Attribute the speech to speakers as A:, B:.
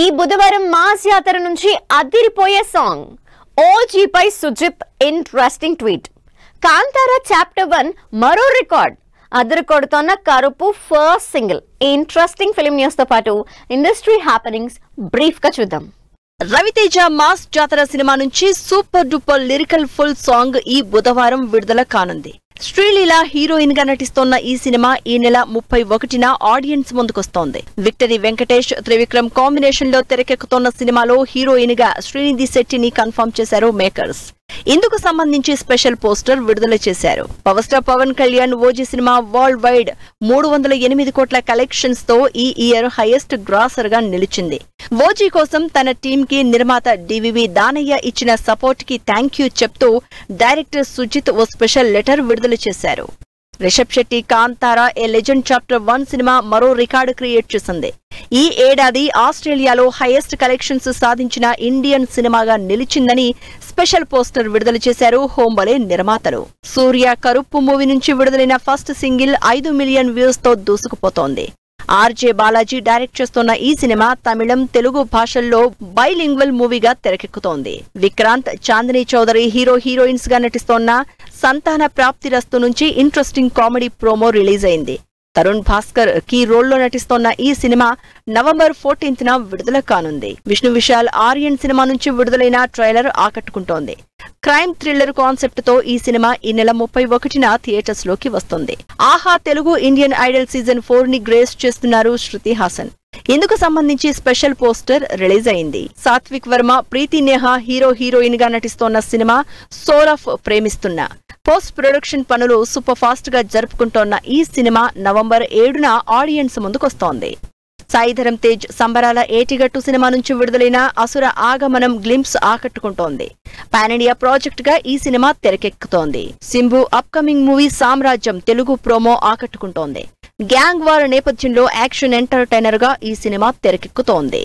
A: ఈ బుధవారం మాస్ యాత్ర నుంచి అదిరిపోయే సాంగ్ ఓజీ పై Sujeeth interesting tweet. Kantara chapter 1 మరో రికార్డ్ అదరకొడుతున్న Karuppu first single. Interesting film news తో పాటు ఇండస్ట్రీ హ్యాపెనింగ్స్ బ్రీఫ్ గా చూద్దాం.
B: రవితేజ మాస్ జాతర సినిమా నుంచి super duper lyrical full song ఈ బుధవారం విడుదల కానుంది. శ్రీలీల హీరోయిన్ గా నటిస్తోన్న ఈ సినిమా ఈ నెల 31న ఆడియన్స్ ముందుకొస్తోంది. విక్టరీ వెంకటేష్, త్రివిక్రమ్ కాంబినేషన్ లో తెరకెక్కుతోన్న సినిమాలో హీరోయిన్ గా శ్రీనిధి శెట్టిని కన్ఫర్మ్ చేశారు మేకర్స్. ఇందుకు సంబంధించి స్పెషల్ పోస్టర్ విడుదల చేశారు. Power star Pawan Kalyan OG సినిమా వరల్డ్ వైడ్ 308 కోట్ల కలెక్షన్స్ తో ఈ ఇయర్ హైయెస్ట్ గ్రాసర్ గా నిలిచింది. ఓజీ కోసం తన టీమ్ కి నిర్మాత డివివి దానయ్య ఇచ్చిన సపోర్ట్ కి థ్యాంక్ యూ చెప్తూ డైరెక్టర్ సుజిత్ ఓ స్పెషల్ లెటర్ విడుదల చేశారు. Rishab Shetty Kantara a legend chapter 1 సినిమా మరో రికార్డు క్రియేట్ చేసింది. ఈ ఏడాది ఆస్ట్రేలియాలో హైయెస్ట్ కలెక్షన్స్ సాధించిన ఇండియన్ సినిమాగా నిలిచిందని స్పెషల్ పోస్టర్ విడుదల చేశారు హోంబలే నిర్మాతలు. సూర్య కరుప్పు మూవీ నుంచి విడుదలైన ఫస్ట్ సింగిల్ 5 మిలియన్ వ్యూస్ తో దూసుకుపోతోంది. ఆర్జే బాలాజీ డైరెక్ట్ చేస్తున్న ఈ సినిమా తమిళం, తెలుగు భాషల్లో బైలింగ్వల్ మూవీగా తెరకెక్కుతోంది. విక్రాంత్, చాందినీ చౌదరి హీరోయిన్స్ గా నటిస్తోన్న సంతాన ప్రాప్తిరస్తు నుంచి ఇంట్రెస్టింగ్ కామెడీ ప్రోమో రిలీజ్ అయింది. తరుణ్ భాస్కర్ కీ రోల్లో నటిస్తోన్న ఈ సినిమా నవంబర్ 14న విడుదల కానుంది. విష్ణు విశాల్ ఆర్యన్ సినిమా నుంచి విడుదలైన ట్రైలర్ ఆకట్టుకుంటోంది. క్రైమ్ థ్రిల్లర్ కాన్సెప్ట్ తో ఈ సినిమా ఈ నెల 31న థియేటర్స్ లోకి వస్తుంది. ఆహా తెలుగు ఇండియన్ ఐడల్ సీజన్ 4 ని గ్రేస్ చేస్తున్నారు శృతి హాసన్. ఇందుకు సంబంధించి స్పెషల్ పోస్టర్ రిలీజ్ అయింది. సాత్విక్ వర్మ, ప్రీతి నేహా హీరోయిన్ గా నటిస్తోన్న సినిమా సోల్ ఆఫ్ ప్రేమిస్తున్న పోస్ట్ ప్రొడక్షన్ పనులు సూపర్ ఫాస్ట్ గా జరుపుకుంటోన్న ఈ సినిమా నవంబర్ 7న ఆడియన్స్ ముందుకొస్తోంది. సాయిధరం తేజ్ సంబరాల ఏటిగట్టు సినిమా నుంచి విడుదలైన అసుర ఆగమనం గ్లింప్స్ ఆకట్టుకుంటోంది. పాన్ ఇండియా ప్రాజెక్ట్ గా ఈ సినిమా తెరకెక్కుతోంది. Simbu upcoming movie Samrajyam Telugu promo ఆకట్టుకుంటోంది. గ్యాంగ్ వార్ నేపథ్యంలో యాక్షన్ ఎంటర్టైనర్ గా ఈ సినిమా తెరకెక్కుతోంది.